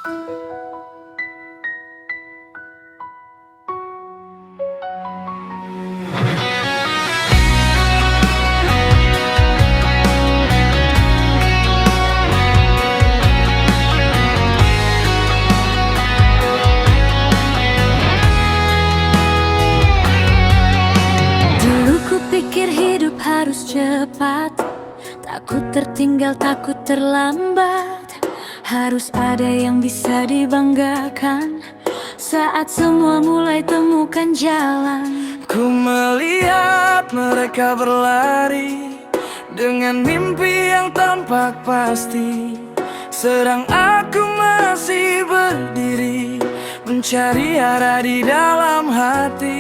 Dulu ku pikir hidup harus cepat, takut tertinggal, takut terlambat. Harus ada yang bisa dibanggakan saat semua mulai temukan jalan. Ku melihat mereka berlari dengan mimpi yang tampak pasti, sedang aku masih berdiri mencari arah di dalam hati.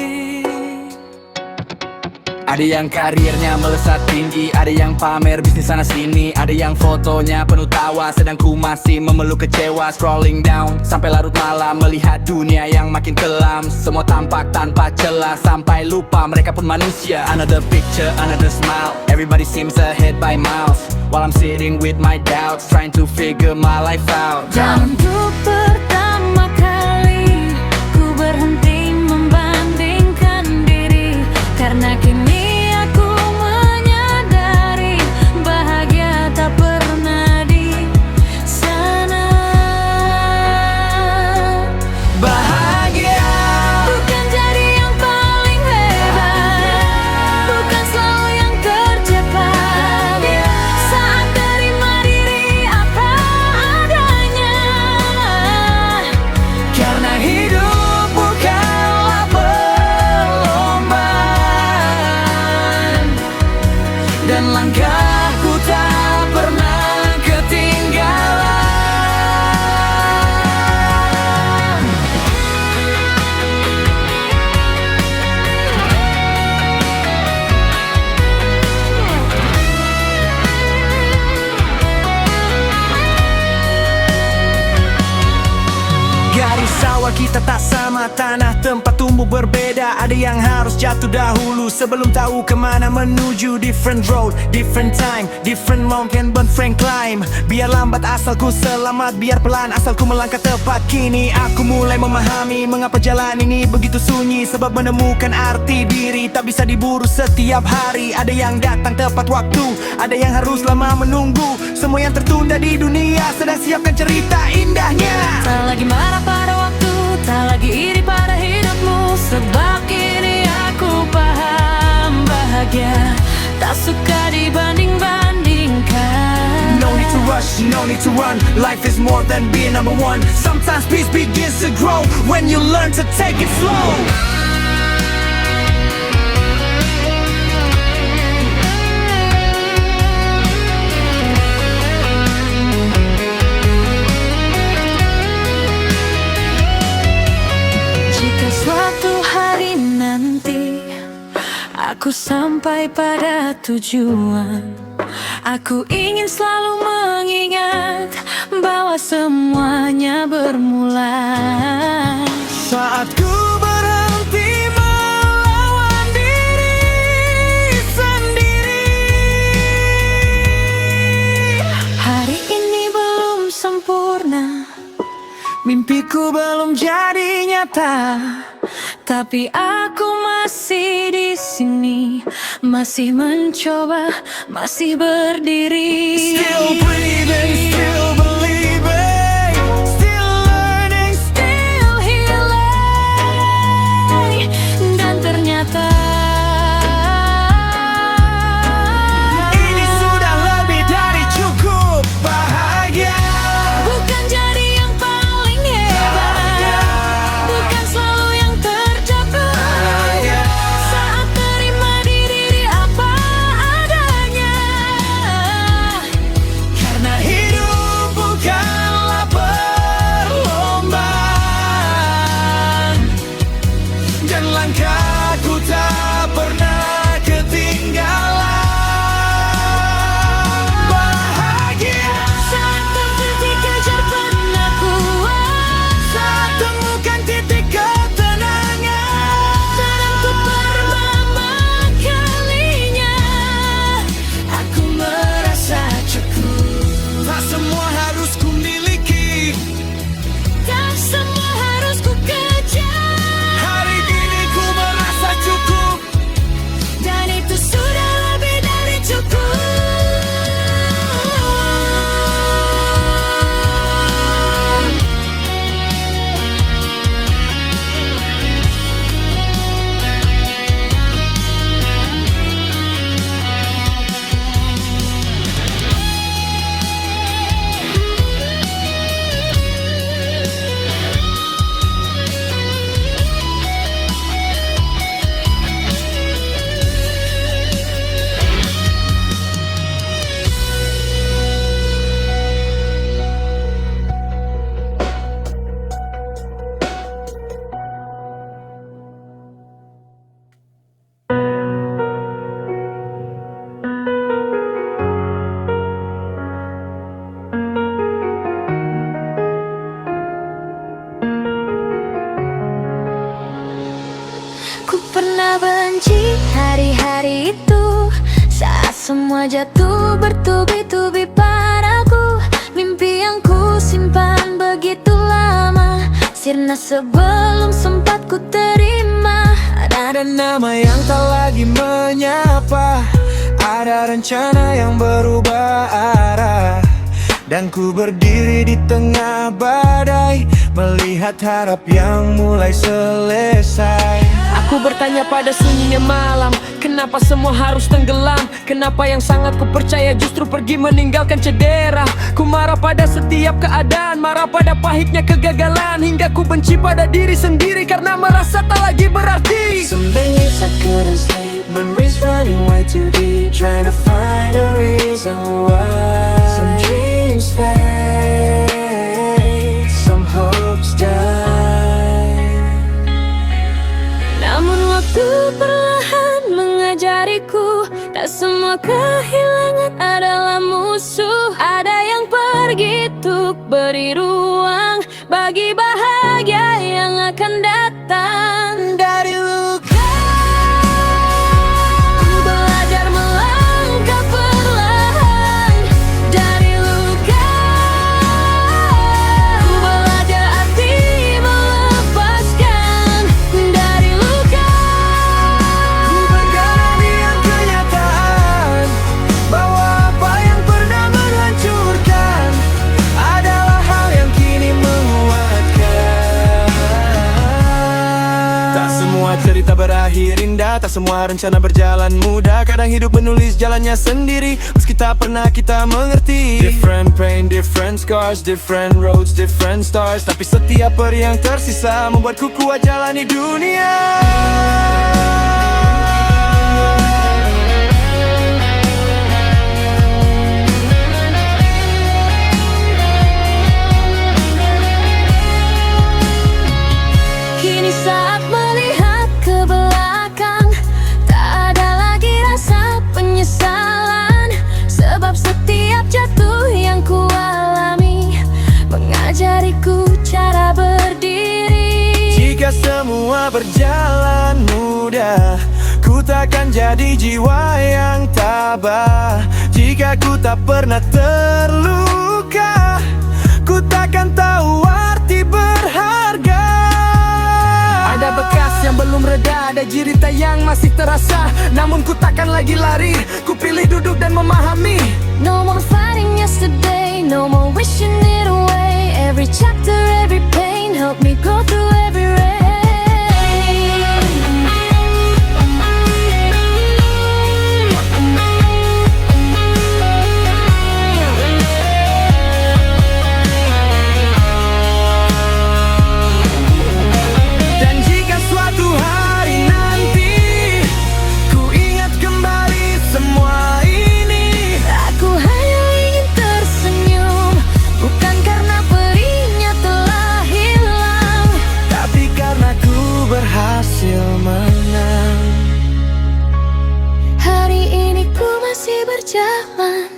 Ada yang karirnya melesat tinggi, ada yang pamer bisnis sana sini, ada yang fotonya penuh tawa, sedang ku masih memeluk kecewa. Scrolling down sampai larut malam, melihat dunia yang makin kelam. Semua tampak tanpa celah, sampai lupa mereka pun manusia. Another picture, another smile, everybody seems ahead by miles, while I'm sitting with my doubts, trying to figure my life out. Dan untuk pertama kali ku berhenti membandingkan diri, karena kini aku menyadari bahagia tak pernah di sana. Bahagia Bukan jadi yang paling hebat, bukan selalu yang tercepat, saat terima diri apa adanya. karena hidup bukanlah perlombaan, dan langkahku tak pernah ketinggalan. Garis sawah kita tak sama, tanah tempat tumbuh berbeda. Ada yang harus jatuh dahulu sebelum tahu kemana menuju. Different road, different time, different mountain but frank climb. Biar lambat asalku selamat, biar pelan asalku melangkah tepat. Kini aku mulai memahami mengapa jalan ini begitu sunyi, sebab menemukan arti diri tak bisa diburu setiap hari. Ada yang datang tepat waktu, ada yang harus lama menunggu. Semua yang tertunda di dunia sedang siapkan cerita indahnya. Tak lagi marah pada waktu, tak lagi iri pada hidupmu, sebab kini aku paham bahagia tak suka dibanding-bandingkan. No need to rush, no need to run. Life is more than being number one. Sometimes peace begins to grow when you learn to take it slow. Jika suatu hari nanti aku sampai pada tujuan, aku ingin selalu mengingat bahwa semuanya bermula Saat ku berhenti melawan diri sendiri. hari ini belum sempurna, Mimpiku belum jadi nyata, tapi aku masih di sini, masih mencoba, masih berdiri. still breathing, still believing, still learning, Still healing. Dan ternyata ini sudah lebih dari cukup. Bahagia bukan jadi yang paling hebat, bukan selalu yang tercapai, saat terima diri apa adanya. karena hidup Semua jatuh bertubi-tubi padaku. Mimpi yang ku simpan begitu lama sirna sebelum sempat ku terima. Ada nama yang tak lagi menyapa, ada rencana yang berubah arah, dan ku berdiri di tengah badai, melihat harap yang mulai selesai. Aku bertanya pada sunyinya malam, kenapa semua harus tenggelam? Kenapa yang sangat ku percaya justru pergi meninggalkan cedera? Ku marah pada setiap keadaan, marah pada pahitnya kegagalan, hingga ku benci pada diri sendiri karena merasa tak lagi berarti. Some days I couldn't sleep, memories running way too deep, trying to find a reason why. Some dreams fade, some hopes die. Namun waktu perlahan mengajariku, tak semua kehilangan adalah musuh. Ada yang pergi untuk beri ruang bagi bahagia yang akan datang. Dari luka Ku belajar melangkah perlahan. Dari luka Ku belajar arti melepaskan. Dari luka ku bergerak dengan kenyataan bahwa apa yang pernah menghancurkan adalah hal yang kini menguatkan. Tak semua cerita berakhir indah, tak semua rencana berjalan mudah. Kadang hidup menulis jalannya sendiri, meski tak pernah kita mengerti. Different pain, different scars, different roads, different stars, tapi setiap peri yang tersisa membuatku kuat jalani dunia. Kini saat melihat ke belakang, tak ada lagi rasa penyesalan. Sebab setiap jatuh yang ku alami mengajariku cara berdiri. Jika semua berjalan mudah, ku takkan jadi jiwa yang tabah. Jika ku tak pernah terluka, ku takkan tahu arti berharga. Ada bekas yang belum reda, ada jirita yang masih terasa. Namun ku takkan lagi lari, ku pilih duduk dan memahami. No more fighting yesterday, no more wishing it away. Every chapter, every pain help me go through every rain. Dan jika suatu hari nanti ku ingat kembali semua ini, Aku hanya ingin tersenyum, bukan karena perihnya telah hilang, tapi karena ku berhasil menang. hari ini ku masih berjalan,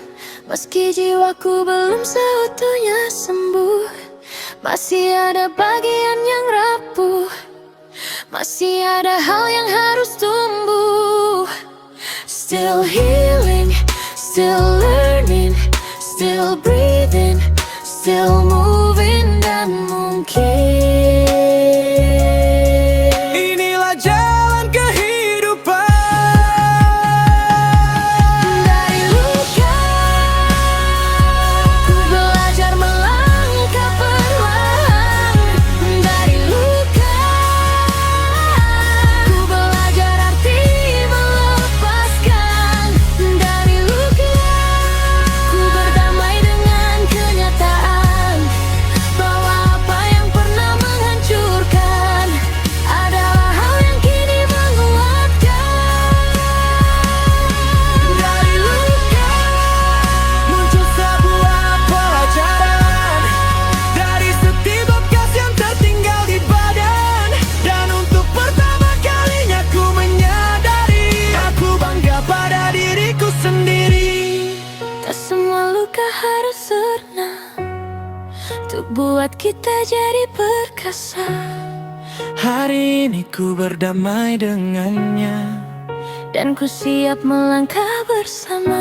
meski jiwaku belum seutuhnya sembuh. Masih ada bagian yang rapuh, masih ada hal yang harus tumbuh. Still healing, still learning, still breathing, still moving, dan mungkin Inilah jalan kehidupan. dari luka ku belajar melangkah perlahan. Dari luka ku belajar arti melepaskan. Dari luka ku berdamai dengan kenyataan bahwa apa yang pernah menghancurkan adalah hal yang kini menguatkan. Dari luka muncul sebuah pelajaran, dari setiap bekas yang tertinggal di badan. Dan untuk pertama kalinya ku menyadari, aku bangga pada diriku sendiri. Tak semua luka harus sirna untuk buat kita jadi perkasa. Hari ini ku berdamai dengannya, dan ku siap melangkah bersama.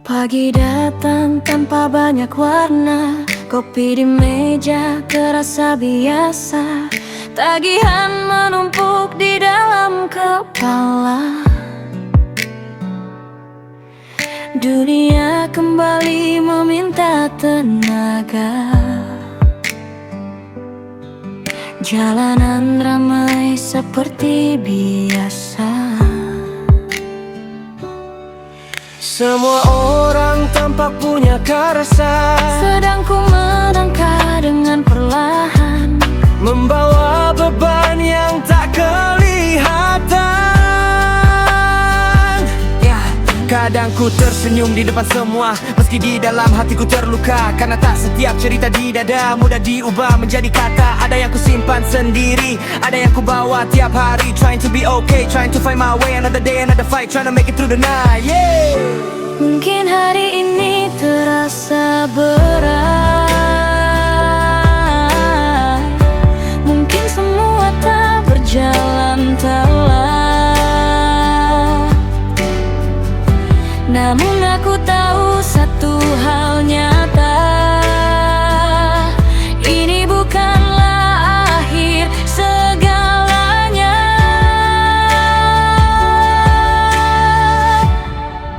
Pagi datang tanpa banyak warna, kopi di meja terasa biasa. Tagihan menumpuk di dalam kepala. Dunia kembali meminta tenaga. Jalanan ramai seperti biasa. Semua orang tampak punya karasa, Sedang ku melangkah dengan perlahan, membawa beban yang tak kelihatan. Kadang ku tersenyum di depan semua, meski di dalam hatiku terluka. Karena tak setiap cerita di dada mudah diubah menjadi kata. Ada yang ku simpan sendiri, ada yang ku bawa tiap hari. Trying to be okay, trying to find my way. Another day, another fight, trying to make it through the night. Yeah. mungkin hari ini terasa berat, mungkin semua tak berjalan telat. Namun aku tahu satu hal nyata, ini bukanlah akhir segalanya.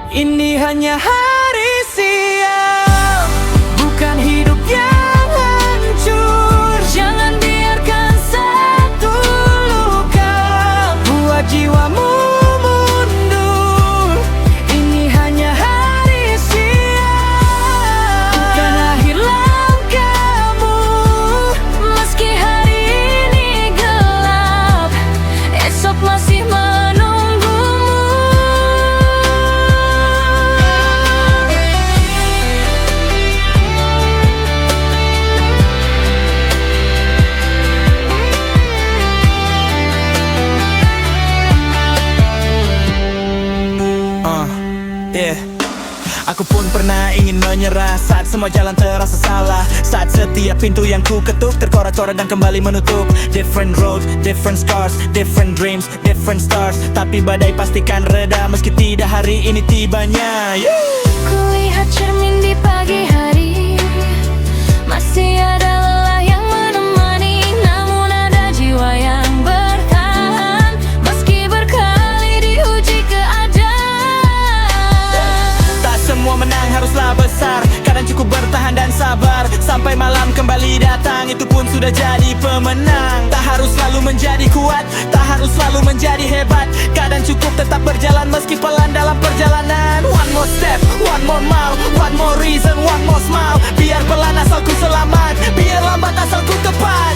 Ini hanya hari sial, bukan hidup yang hancur. Jangan biarkan satu luka Buat jiwamu mundur. Ini hanya hari sial, bukan akhir langkahmu. Meski hari ini gelap, esok masih menunggumu. Yeah. Aku pun pernah ingin menyerah saat semua jalan terasa salah. Saat setiap pintu yang ku ketuk terkorak-korak dan kembali menutup. Different roads, different scars, different dreams, different stars. Tapi badai pastikan reda meski tidak hari ini tibanya. Kulihat cermin di pagi hari, masih ada lelah yang menemani. Namun ada jiwa yang bertahan, meski berkali diuji keadaan. Tak semua menang haruslah besar, kadang cukup bertahan dan sabar. Sampai malam kembali datang, itu pun sudah jadi pemenang. Tak harus selalu menjadi kuat, tak harus selalu menjadi hebat. Kadang cukup tetap berjalan meski pelan dalam perjalanan. One more step, one more mile, one more reason, one more smile. Biar pelan asalku selamat, biar lambat asalku tepat.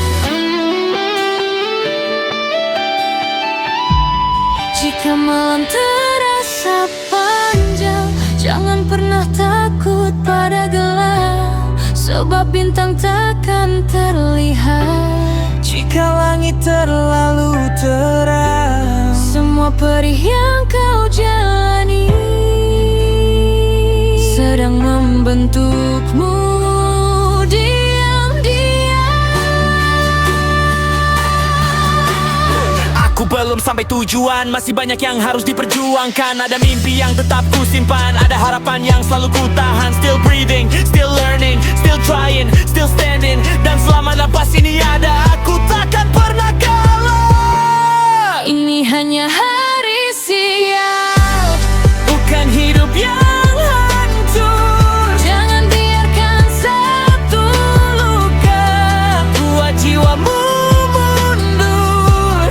Jika malam terasa panjang, jangan pernah takut pada gelap, sebab bintang takkan terlihat. Jika langit terlalu terang, Semua perih yang kau jalani sedang membentukmu diam-diam. aku belum sampai tujuan, masih banyak yang harus diperjuangkan. Ada mimpi yang tetap ku simpan, ada harapan yang selalu ku tahan. Still breathing, still learning, still trying, still standing. Dan selama napas ini ada, aku takkan pernah kalah. Ini hanya hari sial, Bukan hidup yang hancur. jangan biarkan satu luka Buat jiwamu mundur.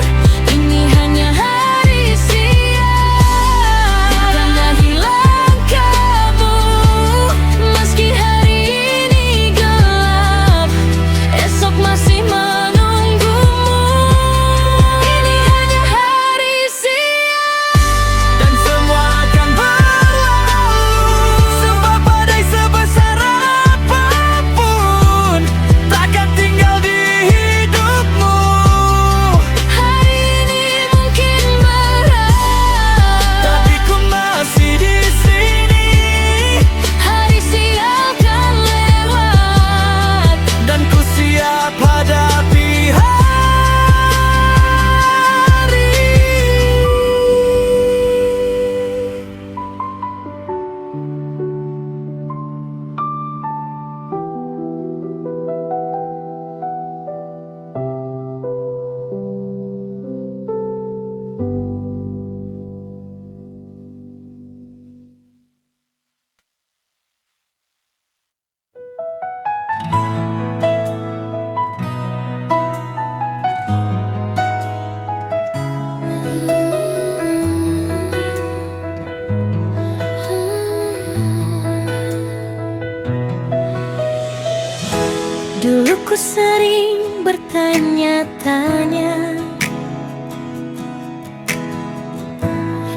Dulu ku sering bertanya-tanya,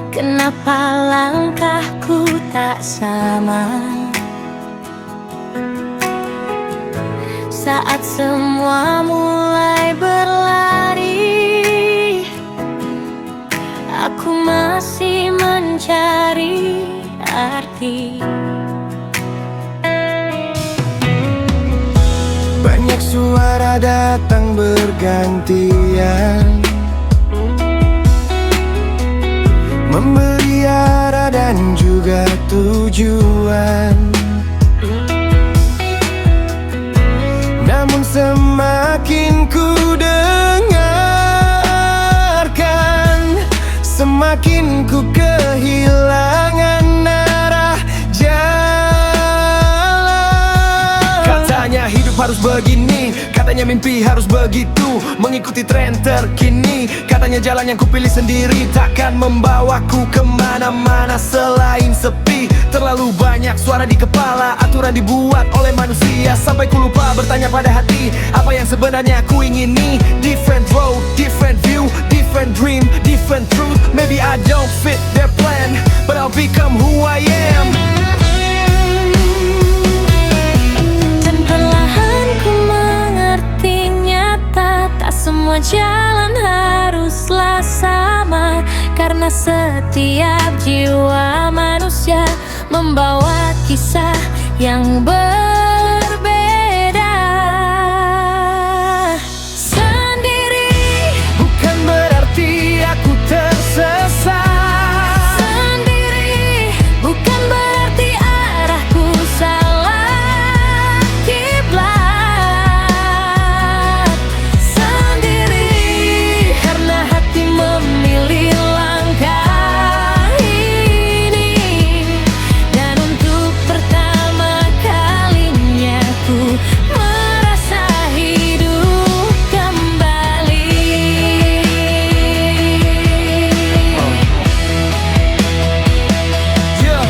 kenapa langkahku tak sama saat semua mulai berlari. Aku masih mencari arti. Banyak suara datang bergantian, memberi arah dan juga tujuan. Namun semakin ku dengarkan, semakin ku kehilangan arah jalan. Katanya hidup harus begini, katanya mimpi harus begitu, mengikuti tren terkini. Katanya jalan yang kupilih sendiri takkan membawaku kemana-mana selain sepi. Terlalu banyak suara di kepala, aturan dibuat oleh manusia, sampai ku lupa bertanya pada hati apa yang sebenarnya ku ingini. Different road, different view, different dream, different truth. Maybe I don't fit their plan, but I'll become who I am. Dan perlahan ku mengerti nyata, tak semua jalan haruslah sama, karena setiap jiwa manusia membawa kisah yang berbeda. Sendiri Bukan berarti aku tersesat, sendiri bukan berarti arahku salah kiblat. Sendiri karena hati memilih langkah ini, dan untuk pertama kalinya ku merasa hidup kembali. yeah.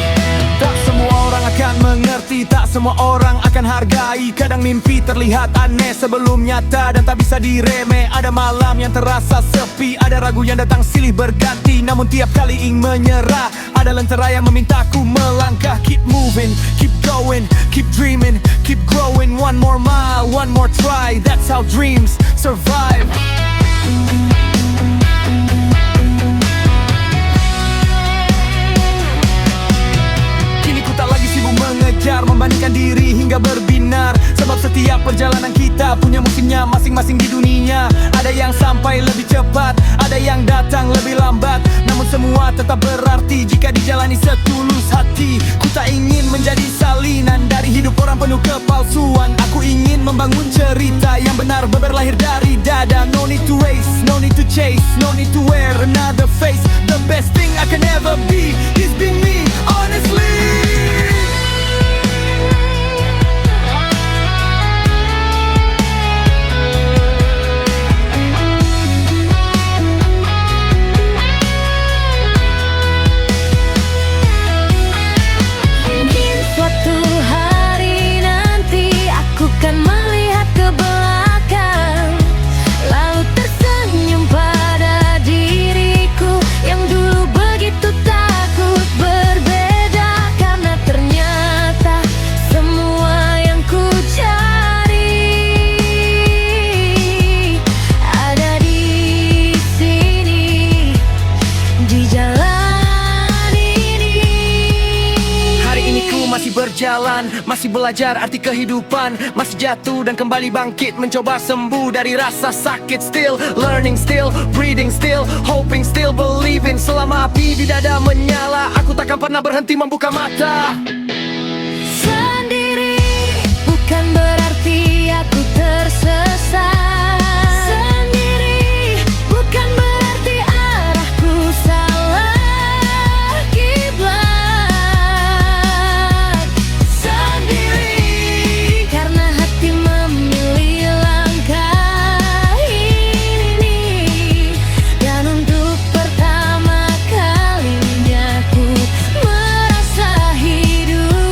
Tak semua orang akan mengerti, tak semua orang akan hargai. Kadang mimpi terlihat aneh sebelum nyata dan tak bisa diremeh. Ada malam yang terasa sepi, ada ragu yang datang silih berganti. Namun tiap kali ingin menyerah, ada lentera yang memintaku melangkah. Keep moving, keep going, keep dreaming, keep growing. One more mile, one more try, that's how dreams survive. Kini ku tak lagi sibuk mengejar, membandingkan diri hingga berbinar. Sebab setiap perjalanan kita punya musimnya masing-masing di dunia. Ada yang sampai lebih cepat, ada yang datang lebih lambat, namun semua tetap berarti jika dijalani setulus hati. Ku tak ingin menjadi salinan dari hidup orang penuh kepalsuan. Aku ingin membangun cerita yang benar berlahir dari dada. No need to race, no need to chase, no need to wear another face. The best thing I can ever be is being me, honestly. Mungkin suatu hari nanti aku kan melihat ke belakang, lalu tersenyum pada diriku yang dulu begitu takut berbeda. Karena ternyata semua yang ku cari ada di sini, di jalan ini. Hari ini ku masih berjalan, masih belajar arti kehidupan, masih jatuh dan kembali bangkit, mencoba sembuh dari rasa sakit. Still learning, still breathing, still hoping, still believing. Selama api di dada menyala, aku takkan pernah berhenti membuka mata. Sendiri bukan berarti aku tersesat, sendiri bukan berarti arahku salah kiblat. Sendiri karena hati memilih langkah ini, dan untuk pertama kalinya ku merasa hidup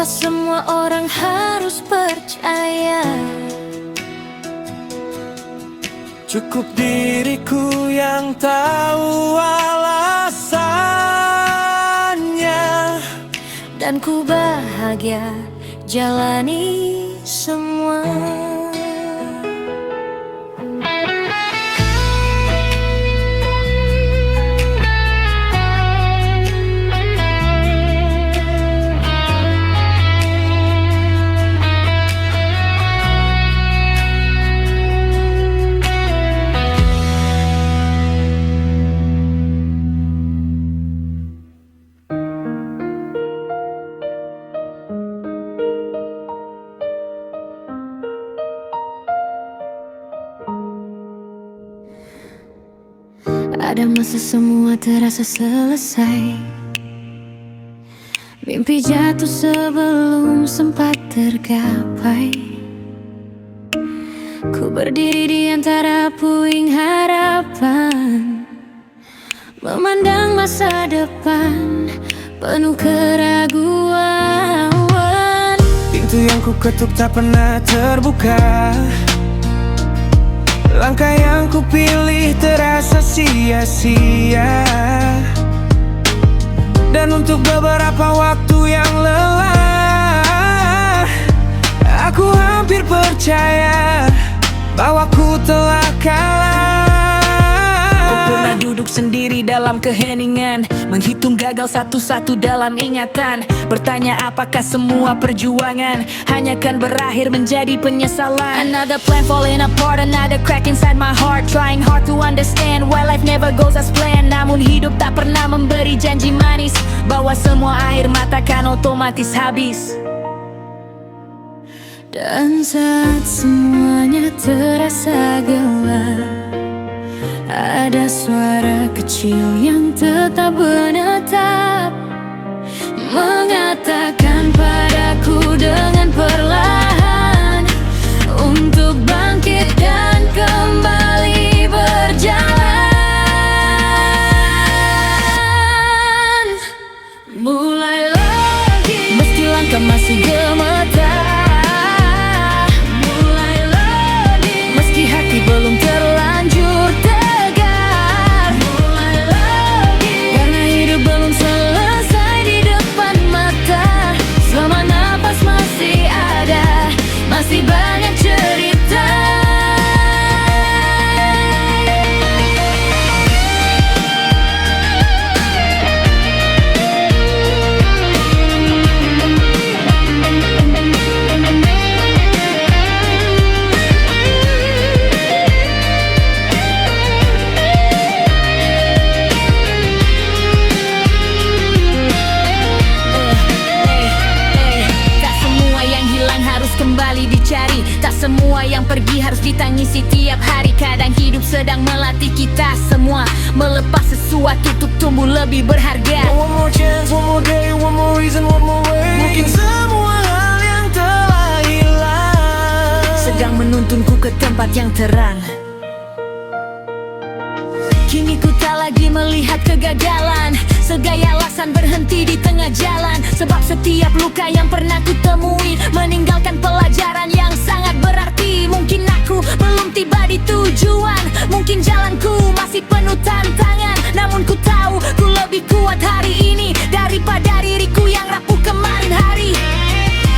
Tak semua orang harus percaya. Cukup diriku yang tahu alasannya, Dan ku bahagia jalani semua. Ada masa semua terasa selesai, mimpi jatuh sebelum sempat tergapai. Ku berdiri di antara puing harapan, memandang masa depan penuh keraguan. Pintu yang ku ketuk tak pernah terbuka, langkah yang ku pilih terasa sia-sia. Dan untuk beberapa waktu yang lelah, aku hampir percaya bahwa ku telah kalah. Kau pernah duduk sendiri dalam keheningan, menghitung gagal satu-satu dalam ingatan, bertanya apakah semua perjuangan hanya kan berakhir menjadi penyesalan. Another plan falling apart, another crack inside my heart. Trying hard to understand why life never goes as planned. Namun hidup tak pernah memberi janji manis bahwa semua air mata kan otomatis habis. Dan saat semuanya terasa gelap, ada suara kecil yang tetap menetap, mengatakan padaku dengan perlahan untuk bangkit dan kembali berjalan. Mulai lagi, meski langkah masih gemetar. Mulai lagi, meski hati belum terlanjur tegar. Mulai lagi, karena hidup belum selesai di depan mata. Selama napas masih ada, masih banyak cerita. Tak semua yang hilang harus kembali dicari, tak semua yang pergi harus ditangisi tiap hari. Kadang hidup sedang melatih kita semua melepas sesuatu untuk tumbuh lebih berharga. One more chance, one more day, one more reason, one more way. Mungkin semua hal yang telah hilang Sedang menuntunku ke tempat yang terang. Kini ku tak lagi melihat kegagalan, segaya alasan berhenti di tengah jalan. Sebab setiap luka yang pernah ku temui meninggalkan pelajaran yang sangat berarti. Mungkin aku belum tiba di tujuan, mungkin jalanku masih penuh tantangan. Namun ku tahu ku lebih kuat hari ini daripada diriku yang rapuh kemarin hari.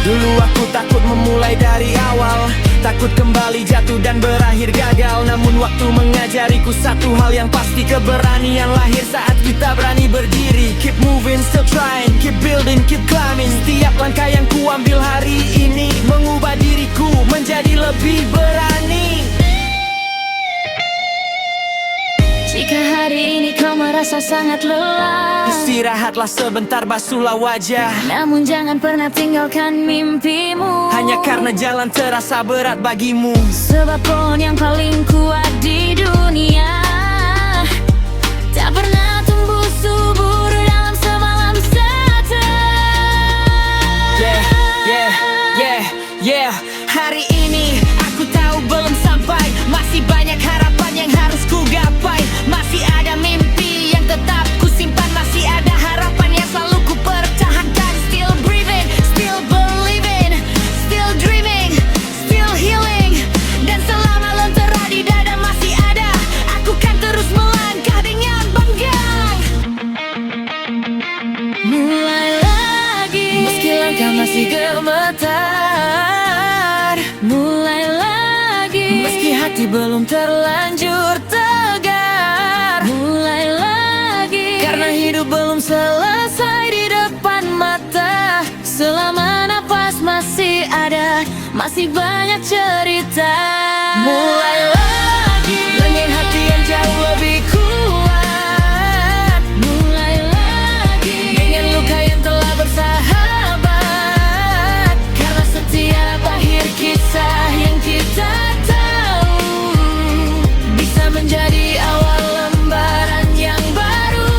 Dulu aku takut memulai dari awal, takut kembali jatuh dan berakhir gagal. Namun waktu mengajariku satu hal yang pasti, keberanian lahir saat kita berani berdiri. Keep moving, still trying, keep building, keep climbing. Setiap langkah yang ku ambil hari ini mengubah diriku menjadi lebih berani. Jika hari ini kau merasa sangat lelah, Istirahatlah sebentar, basuhlah wajah. namun jangan pernah tinggalkan mimpimu. Hanya karena jalan terasa berat bagimu. Sebab pohon yang paling kuat di dunia tak pernah tumbuh subur dalam semalam saja. Yeah, hari ini aku tahu belum sampai, masih banyak harapan yang harus ku gapai. Masih ada mimpi yang tetap ku simpan, masih ada harapan yang selalu ku pertahankan. Still breathing, still burning. datar. Mulai lagi, meski hati belum terlanjur tegar. Mulai lagi, karena hidup belum selesai di depan mata. Selama nafas masih ada, masih banyak cerita. Mulai lagi, dengan hati yang jauh lebih kuat. Mulai lagi, dengan luka yang telah bersahabat. Karena setiap akhir kisah yang kita tahu bisa menjadi awal lembaran yang baru.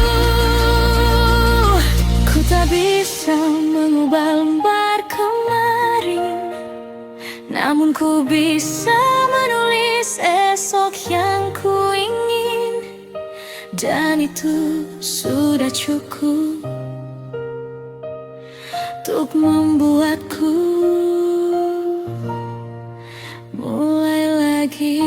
Ku tak bisa mengubah lembar kemarin, namun ku bisa menulis esok yang ku ingin. Dan itu sudah cukup untuk membuatku mulai lagi.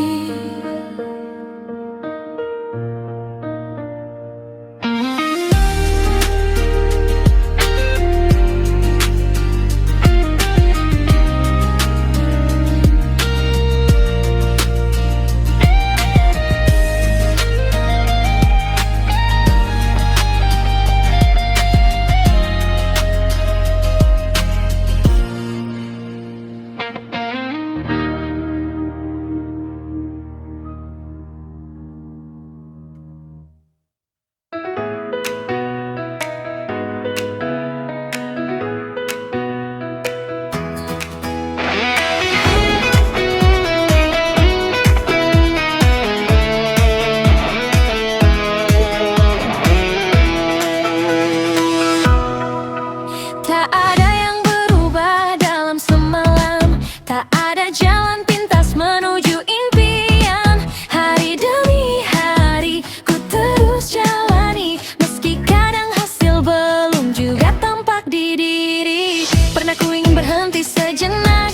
Tak ada yang berubah dalam semalam, tak ada jalan pintas menuju impian. Hari demi hari ku terus jalani, meski kadang hasil belum juga tampak di diri. Pernah ku ingin berhenti sejenak,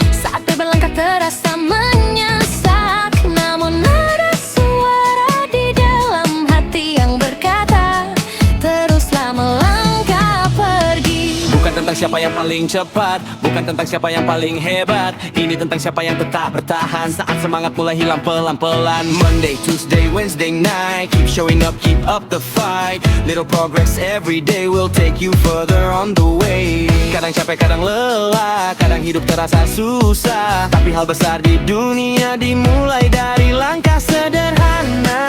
saat berlangkah terasa menyesak. Namun ada suara di dalam hati yang berkata, teruslah melangkah pergi. Bukan tentang siapa yang paling cepat, bukan tentang siapa yang paling hebat. Ini tentang siapa yang tetap bertahan saat semangat mulai hilang pelan-pelan. Monday, Tuesday, Wednesday night, keep showing up, keep up the fight. Little progress every day will take you further on the way. Kadang capek, kadang lelah, kadang hidup terasa susah, tapi hal besar di dunia dimulai dari langkah sederhana.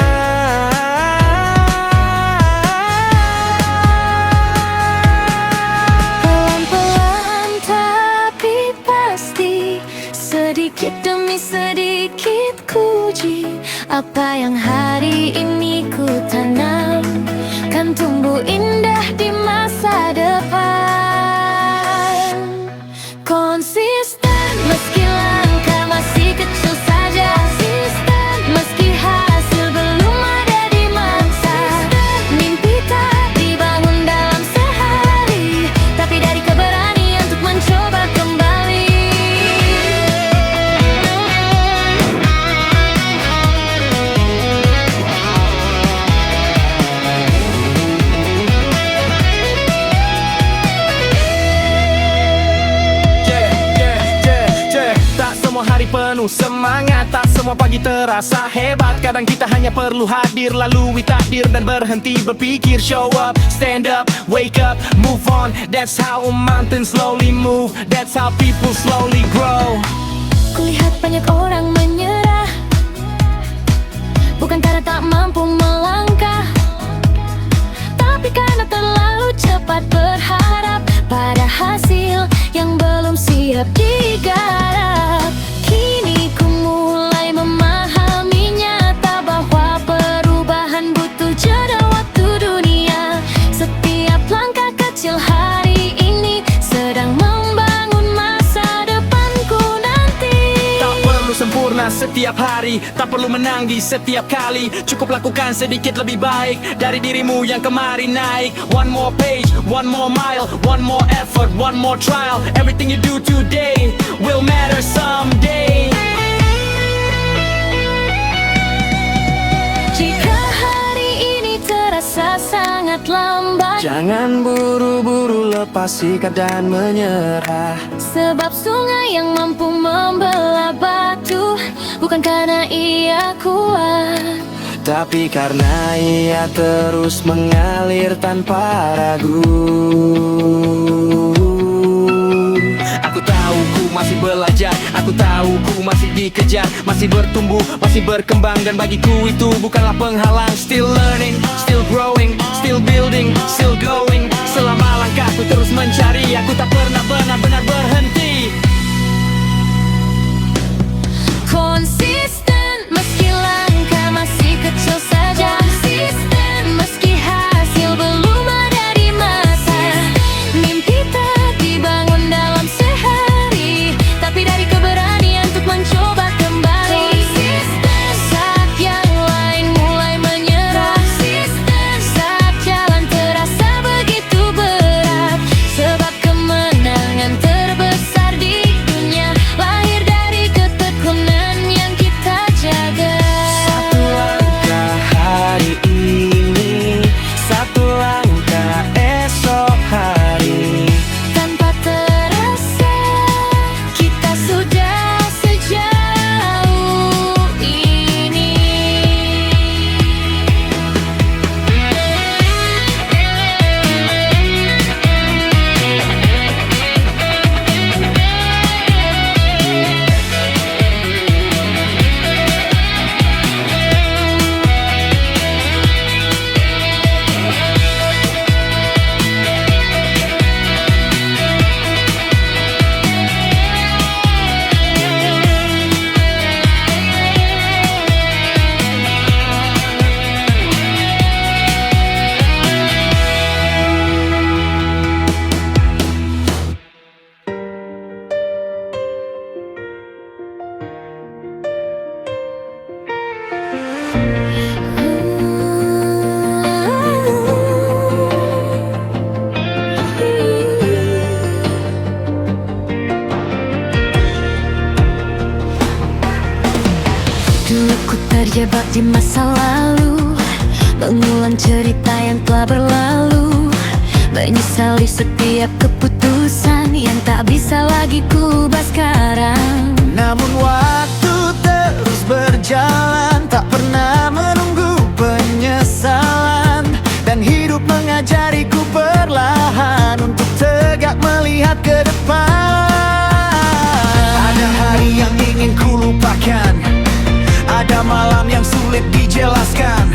Pelan-pelan tapi pasti, sedikit demi sedikit ku uji. Apa yang hari ini ku tanam kan tumbuh indah di masa depan. Konsisten meski langkah masih kecil saja, konsisten meski hasil belum ada di mata. Mimpi tak dibangun dalam sehari, tapi dari keberanian untuk mencoba kembali. Tak semua hari penuh semangat, tak semua pagi terasa hebat. Kadang kita hanya perlu hadir, lalui takdir dan berhenti berpikir. Show up, stand up, wake up, move on. That's how a mountain slowly move, that's how people slowly grow. Kulihat banyak orang menyerah, bukan karena tak mampu melangkah, tapi karena terlalu cepat berharap pada hasil yang belum siap digarap. Kini ku mulai memahami nyata bahwa perubahan butuh jeda waktu dunia. Setiap langkah kecil hari ini sedang membangun masa depanku nanti. Tak perlu sempurna setiap hari, tak perlu menangis setiap kali. Cukup lakukan sedikit lebih baik dari dirimu yang kemarin naik. One more page, one more mile, one more effort, one more trial. Everything you do today will matter someday. Jika hari ini terasa sangat lambat, Jangan buru-buru lepas sikat dan menyerah. Sebab sungai yang mampu membelah batu bukan karena ia kuat, tapi karena ia terus mengalir tanpa ragu. Aku tahu ku masih belajar, aku tahu ku masih dikejar, masih bertumbuh, masih berkembang, dan bagiku itu bukanlah penghalang. Still learning, still growing, still building, still going. Selama langkahku terus mencari, aku tak pernah benar-benar berhenti. konsisten meski langkah masih kecil saja, konsisten meski hasil belum ada di masa. Mimpi tak dibangun dalam sehari, tapi dari keberanian untuk mencoba kembali. Konsisten saat yang lain mulai menyerah, konsisten saat jalan terasa begitu berat. Sebab kemenangan terbesar di dunia lahir dari ketekunan yang kita jaga. Satu langkah hari ini, satu langkah esok hari. Tanpa terasa kita sudah sejauh ini. Dulu ku terjebak di masa lalu, mengulang cerita yang telah berlalu, menyesali setiap keputusan yang tak bisa lagi ku ubah sekarang. Namun waktu terus berjalan, tak pernah menunggu penyesalan, dan hidup mengajariku perlahan untuk tegak melihat ke depan. Ada hari yang ingin ku lupakan, ada malam yang sulit dijelaskan,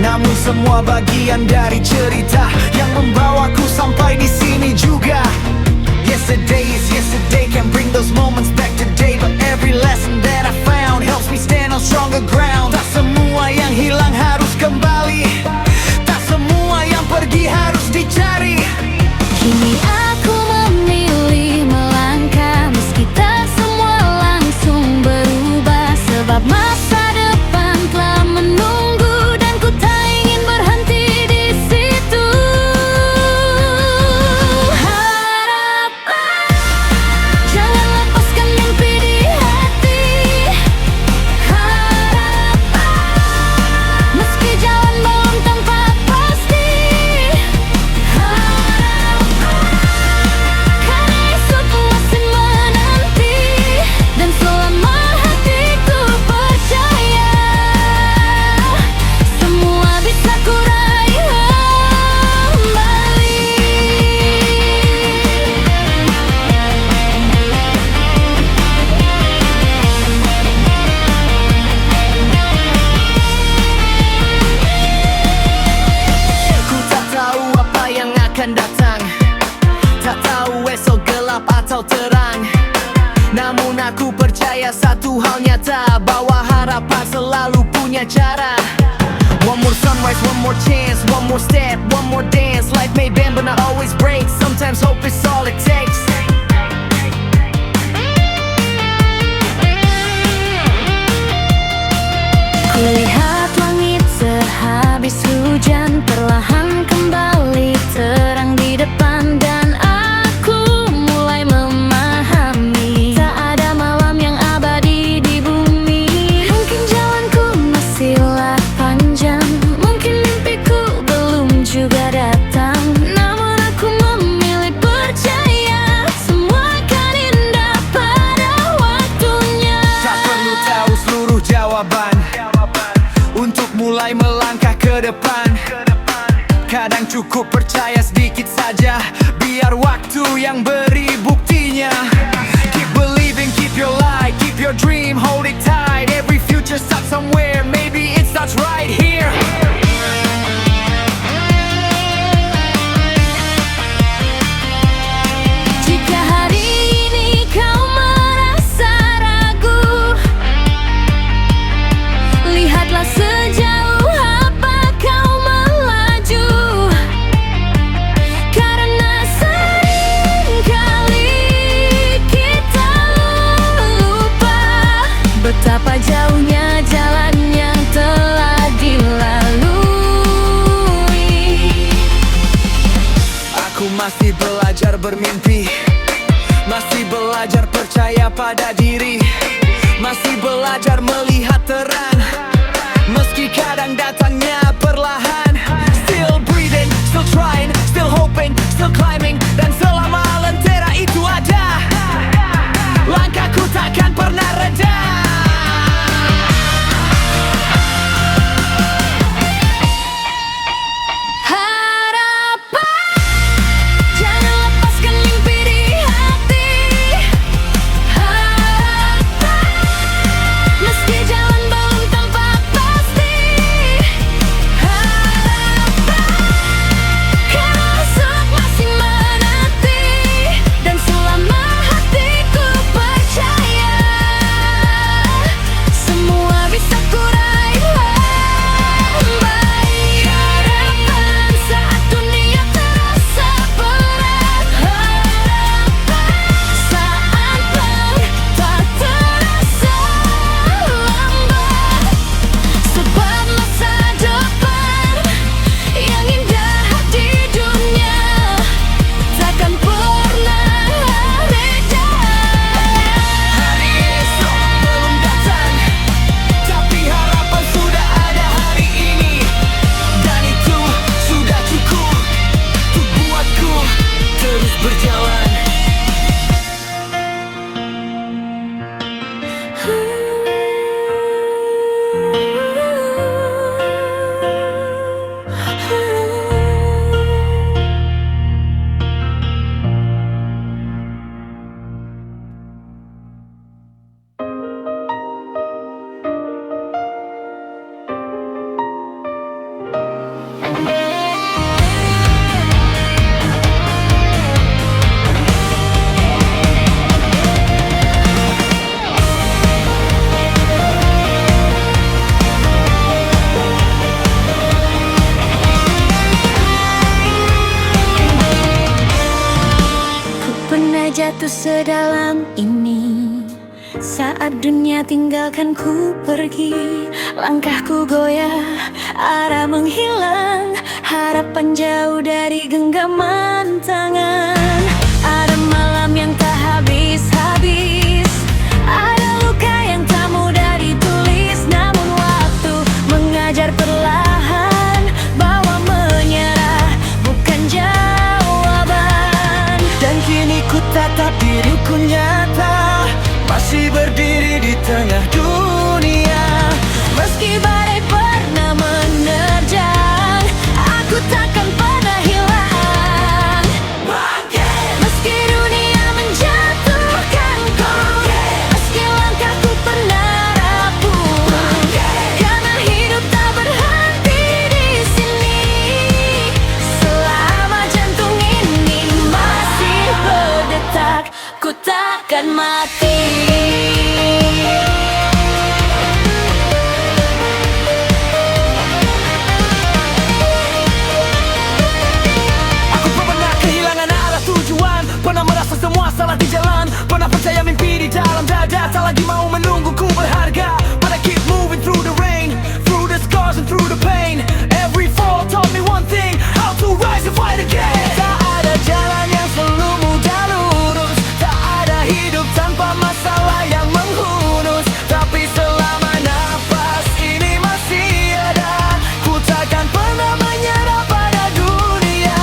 namun semua bagian dari cerita yang membawaku sampai di sini juga. Yesterday is yesterday, can't bring those moments back today, but every lesson that I found helps me stand on stronger ground. Tak semua yang hilang harus kembali, tak semua yang pergi harus dicari. Kini aku memilih melangkah meski tak semua langsung berubah, sebab masa depan telah menunggu dan ku tak ingin berhenti di situ. Haraplah jangan lepaskan mimpi di hati. Haraplah meski jalan belum tampak pasti. Haraplah karena esok masih menanti, dan selama hatiku percaya semua bisa ku raih kembali. Ku tak tahu apa yang akan datang, tak tahu esok gelap atau terang, namun aku percaya satu hal nyata, bahwa harapan selalu punya cara. One more sunrise, one more chance, one more step, one more dance. Life may bend but not always break, sometimes hope is all it takes. Kulihat langit sehabis hujan perlahan kembali terang di depan, dan aku mulai memahami tak ada malam yang abadi di bumi. Mungkin jalanku masihlah panjang, mungkin mimpiku belum juga datang, Ku percaya sedikit saja, biar waktu yang beri buktinya. Keep believing, keep your light, keep your dream, hold it tight. Every future starts somewhere, maybe it starts right here. Jika hari ini kau merasa ragu, lihatlah sejauh apa kau melaju. Karena seringkali kita lupa betapa jauhnya jalan yang telah dilalui. Aku masih belajar bermimpi, masih belajar percaya pada diri, masih belajar melihat terang, meski kadang datangnya perlahan. Still breathing, still trying, still hoping, still climbing. Dan selama lentera itu ada, langkahku takkan pernah reda. Harapan, jangan lepaskan mimpi di hati. Harapan, meski jalan belum tampak pasti. Harapan, karena esok masih menanti. Dan selama hatiku percaya, semua bisa kurai lambai. Harapan saat dunia terasa berat. Harapan saat plan tak terasa lambat. Sebab masa depan yang indah di dunia takkan pernah beda. Hari esok belum datang, tapi harapan sudah ada hari ini. Dan itu sudah cukup untuk buatku terus berjalan. Ku pernah jatuh sedalam ini, saat dunia tinggalkan ku pergi. Langkahku goyah, arah menghilang, harapan jauh dari genggaman tangan. Ada malam yang tak habis-habis, ada luka yang tak mudah ditulis. Namun waktu mengajar perlahan bahwa menyerah bukan jawaban. Dan kini ku tatap diriku nyata, masih berdiri di tengah dunia. Meski badai pernah menerjang, aku takkan pernah hilang. Meski dunia menjatuhkanku, meski langkahku pernah rapuh. Karena hidup tak berhenti di sini, selama jantung ini masih berdetak, ku takkan mati. Aku pernah kehilangan arah tujuan, pernah merasa semua salah di jalan, pernah percaya mimpi di dalam dada, tak lagi mau menungguku berharga. But I keep moving through the rain, through the scars and through the pain. Every fall taught me one thing, how to rise and fight again. Tak ada jalan yang selalu mudah lurus, tak ada hidup tanpa masalah yang menghunus. Tapi selama nafas ini masih ada, ku takkan pernah menyerah pada dunia.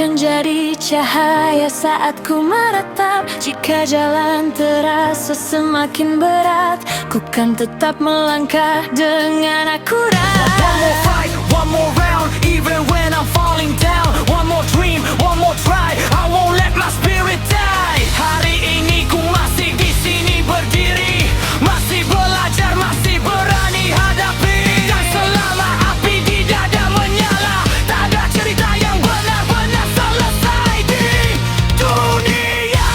kan jadi cahaya saat ku meratap. Jika jalan terasa semakin berat, ku kan tetap melangkah dengan akurat. One more fight, one more round, even when I'm falling down. One more dream, one more try, I won't let my spirit die. Hari ini ku masih di sini berdiri, masih belajar, masih berani hadapi. Dan selama api di dada menyala, tak ada cerita yang benar-benar selesai di dunia.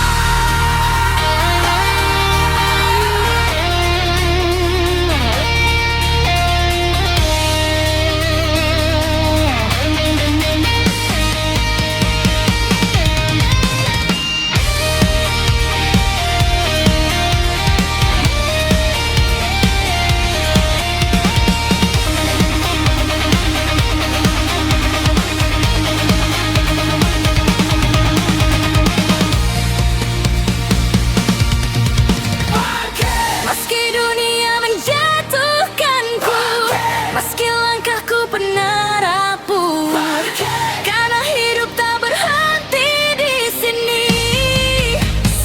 Meski dunia menjatuhkanku, meski langkahku pernah rapuh, karena hidup tak berhenti di sini.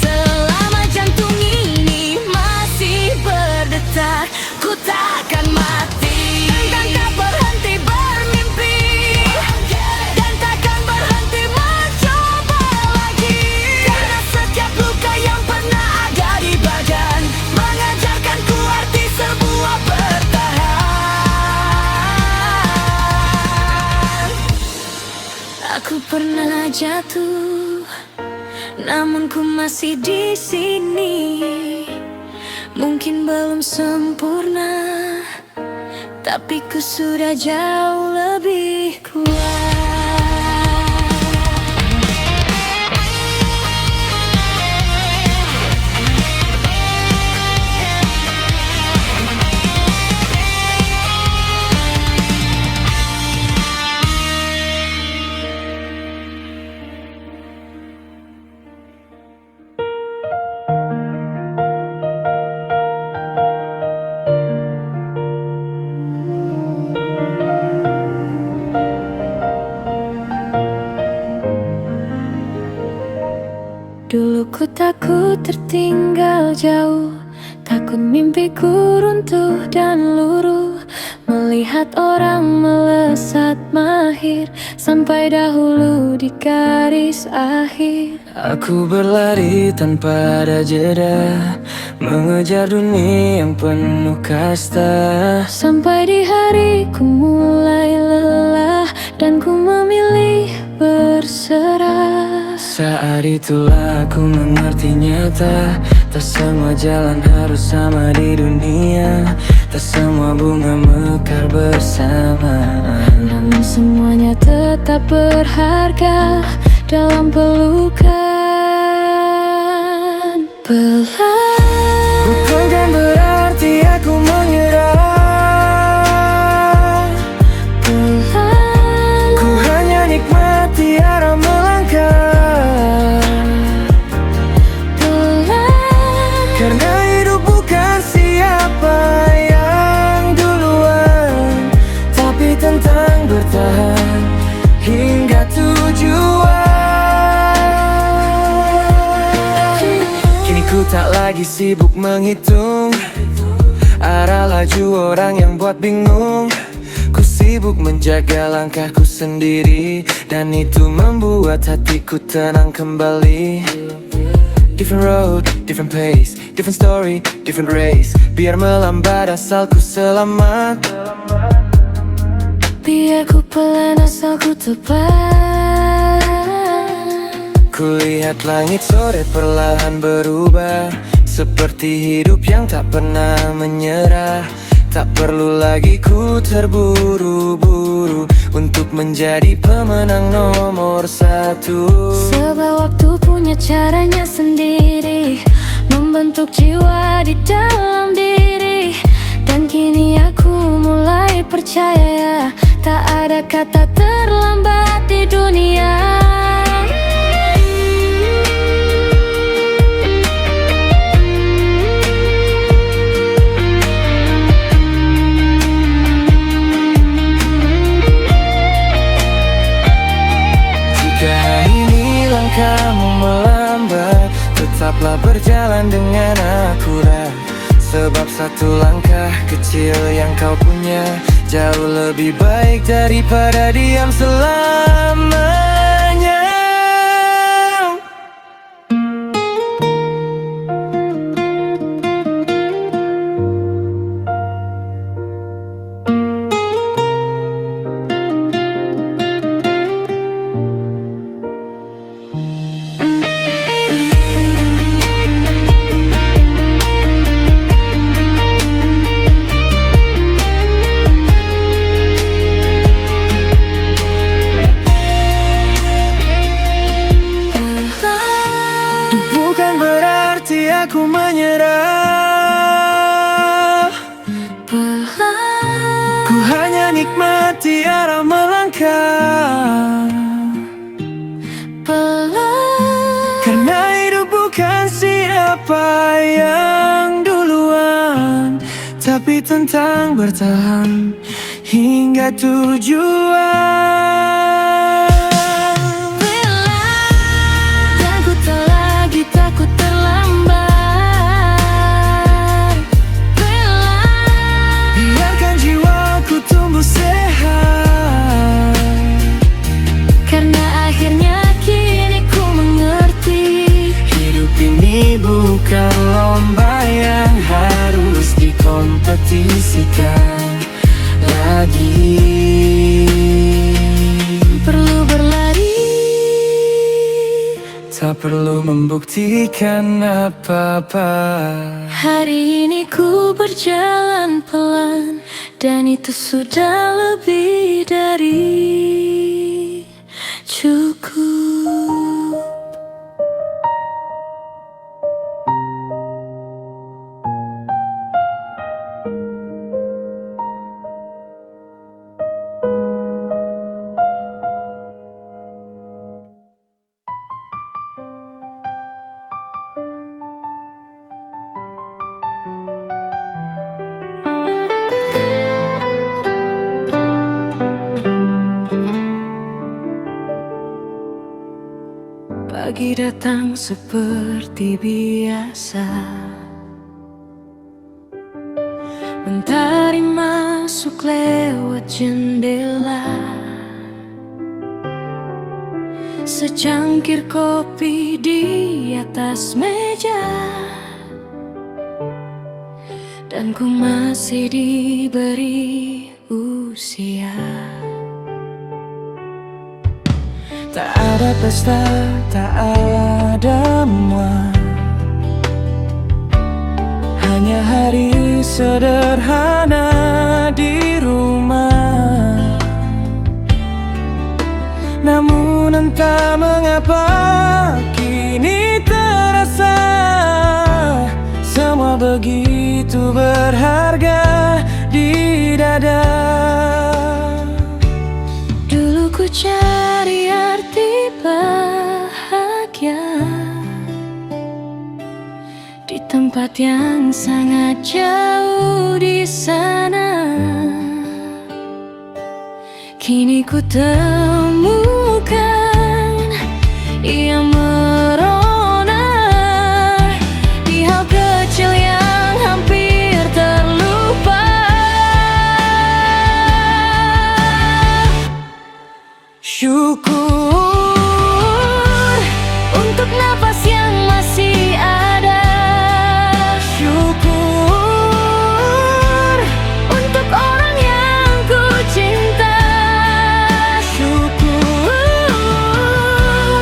Selama jantung ini masih berdetak, ku takkan mati dan tak berhenti bermimpi, dan takkan berhenti mencoba lagi. Karena setiap luka yang pernah ada di badan mengajarkanku arti sebuah bertahan. Aku pernah jatuh, namun ku masih di sini. Mungkin belum sempurna, tapi ku sudah jauh lebih kuat. Dulu ku takut tertinggal jauh, takut mimpiku runtuh dan luruh, melihat orang melesat mahir sampai dahulu di garis akhir. Aku berlari tanpa ada jeda, mengejar dunia yang penuh kasta. Sampai di hari ku mulai lelah dan ku memilih berserah. Saat itulah aku mengerti nyata, tak semua jalan harus sama di dunia, tak semua bunga mekar bersama. Namun semuanya tetap berharga dalam pelukan. Bukan kan berarti aku menyerah, ku hanya nikmati arah melangkah. Karena hidup bukan siapa yang duluan, tapi tentang bertahan hingga tujuan. Kini ku tak lagi sibuk menghitung arah laju orang yang buat bingung. Ku sibuk menjaga langkahku sendiri, dan itu membuat hatiku tenang kembali. Different road, different pace, different story, different race. Biar melambat asal ku selamat, biar ku pelan asal ku tepat. ku lihat langit sore perlahan berubah, seperti hidup yang tak pernah menyerah. Tak perlu lagi ku terburu-buru untuk menjadi pemenang nomor satu. Sebab waktu punya caranya sendiri, membentuk jiwa di dalam diri. Dan kini aku mulai percaya, tak ada kata terlambat di dunia. Jika langkahmu melambat, tetaplah berjalan dengan akurat. Sebab satu langkah kecil yang kau punya jauh lebih baik daripada diam selamanya. Bukan berarti aku menyerah, ku hanya nikmati arah melangkah. Karena hidup bukan siapa yang duluan, tapi tentang bertahan hingga tujuan. Takut terlambat. Biarkan jiwaku tumbuh sehat, Karena akhirnya kini ku mengerti, hidup ini bukan lomba yang harus dikompetisikan lagi. perlu berlari. Tak perlu membuktikan apa-apa. Hari ini ku berjalan pelan, dan itu sudah lebih dari cukup. Pagi datang seperti biasa, mentari masuk lewat jendela, secangkir kopi di atas meja, dan ku masih diberi usia. Tak ada pesta, tak ada muat, hanya hari sederhana di rumah. Namun entah mengapa kini terasa semua begitu berharga di dada. Dulu ku cari arti bahagia di tempat yang sangat jauh di sana. Kini ku temukan ia merona di hal kecil yang hampir terlupa. Syukur Untuk nafas yang masih ada, syukur untuk orang yang ku cinta, syukur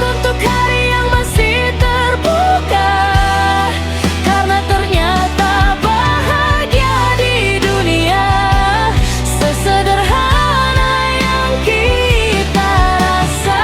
untuk hari yang masih terbuka. Karena ternyata bahagia di dunia sesederhana yang kita rasa.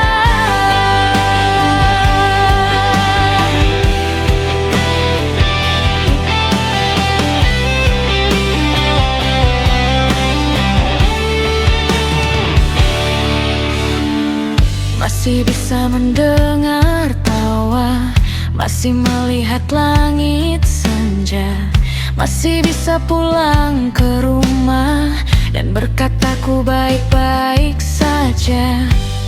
Masih bisa mendengar tawa, masih melihat langit senja, masih bisa pulang ke rumah dan berkata ku baik-baik saja.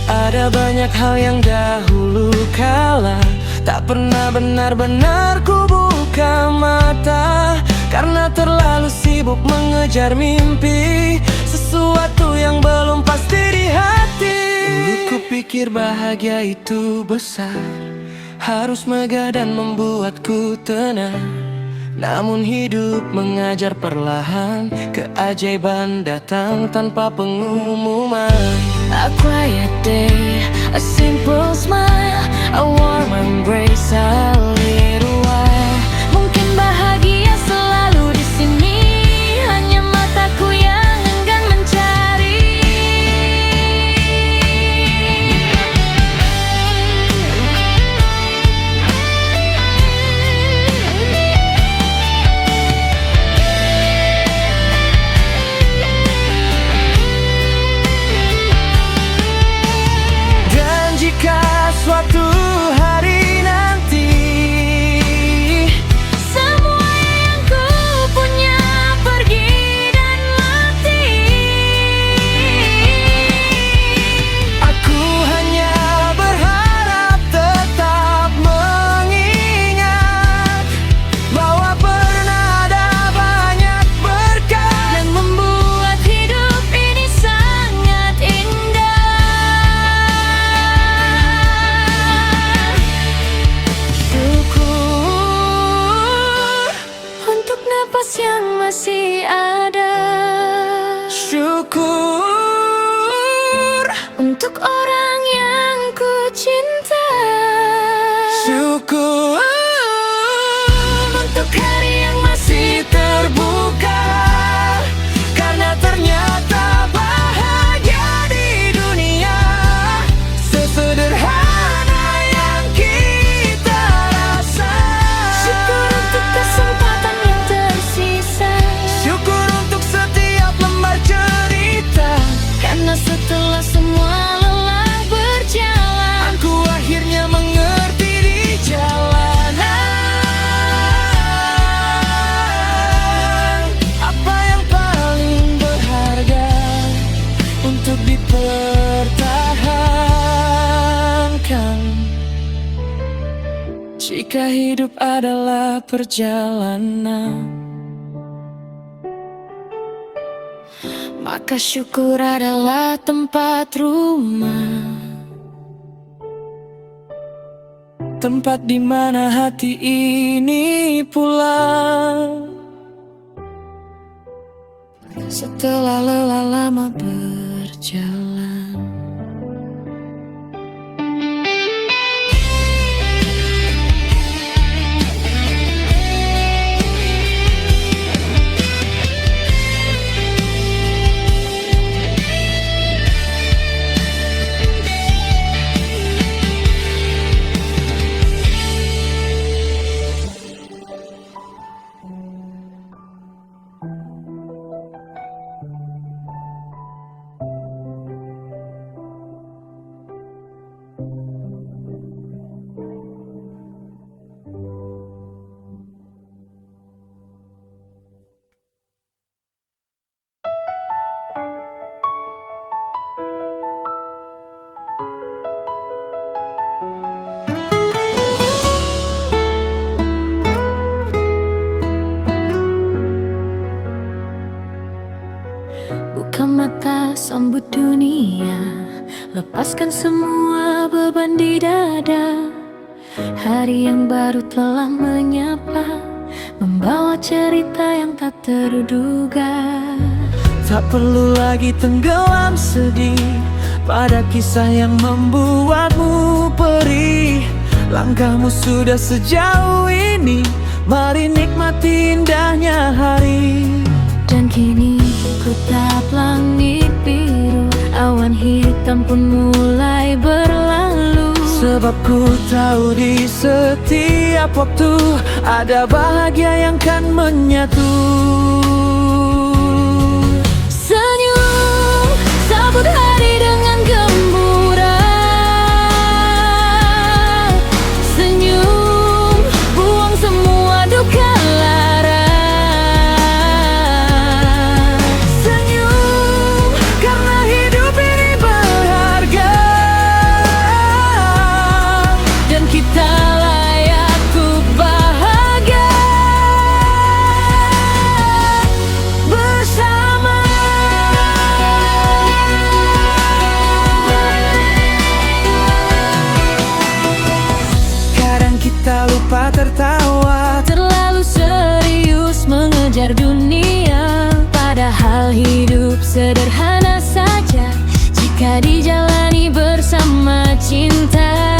Ada banyak hal yang dahulu kala tak pernah benar-benar ku buka mata, karena terlalu sibuk mengejar mimpi, sesuatu yang belum pasti di hati. Dulu ku pikir bahagia itu besar, harus megah dan membuatku tenang. Namun hidup mengajar perlahan, keajaiban datang tanpa pengumuman. A quiet day, a simple smile, a warm embrace, a little while. Mungkin bahagia selalu di sini, hanya mataku yang enggan mencari. Dan jika suatu hari nanti Semua yang ku punya pergi dan mati, aku hanya berharap tetap mengingat bahwa pernah ada banyak berkah yang membuat hidup ini sangat indah. Syukur untuk napas yang masih ada, syukur, untuk orang yang ku cinta, syukur untuk hari yang masih terbuka, karena ternyata bahagia di dunia sesederhana yang kita rasa. syukur untuk kesempatan yang tersisa, Syukur untuk setiap lembar cerita, karena setelah semua lelah berjalan, aku akhirnya mengerti di jalanan apa yang paling berharga untuk dipertahankan. Jika hidup adalah perjalanan, maka syukur adalah tempat rumah. tempat di mana hati ini pulang setelah lelah lama berjalan. Buka mata, sambut dunia, lepaskan semua beban di dada. Hari yang baru telah menyapa, membawa cerita yang tak terduga. Tak perlu lagi tenggelam sedih pada kisah yang membuatmu perih. Langkahmu sudah sejauh ini, mari nikmati indahnya hari. Dan kini ku tatap langit biru, awan hitam pun mulai berlalu. Sebab ku tahu di setiap waktu ada bahagia yang kan menyatu. Senyum, sambut hari dengan gembira. Senyum, buang semua duka lara. Senyum, karena hidup ini berharga. mengejar dunia. Padahal hidup sederhana saja jika dijalani bersama cinta.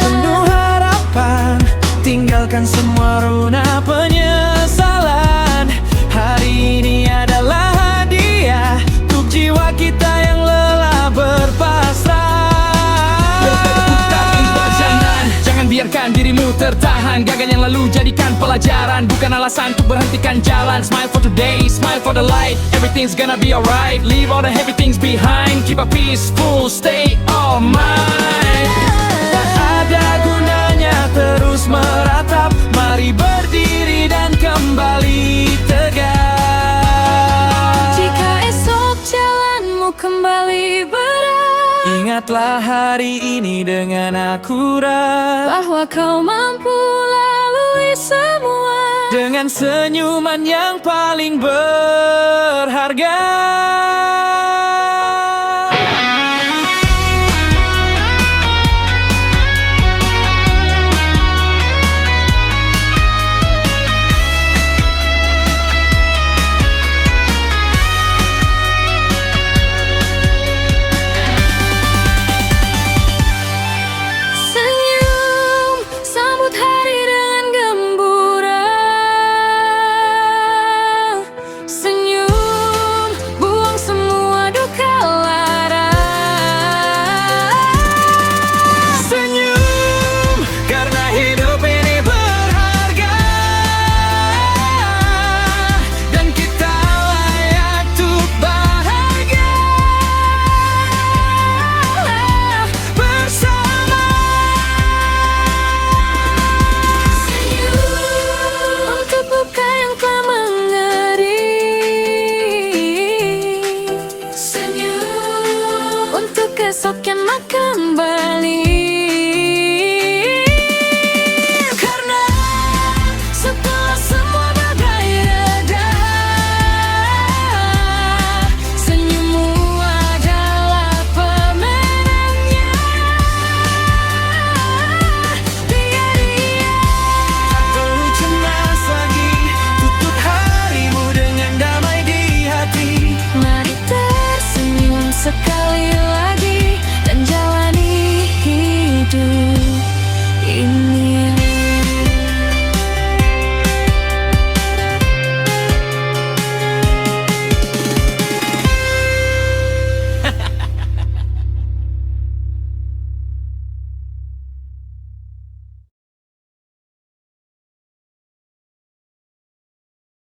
Penuh harapan, tinggalkan semua runa penyesalan. Hari ini adalah hadiah untuk jiwa kita yang lelah berpasrah. Jangan biarkan dirimu tertahan. Gagal yang lalu jadikan pelajaran, bukan alasan untuk berhentikan jalan. Smile for today, smile for the light. Everything's gonna be alright. Leave all the heavy things behind. Keep a peaceful state of mind. Tak ada gunanya terus meratap. Mari berdiri dan kembali tegak. Jika esok jalanmu kembali berat, Ingatlah hari ini dengan akurat, bahwa kau mampu lalui semua dengan senyuman yang paling berharga.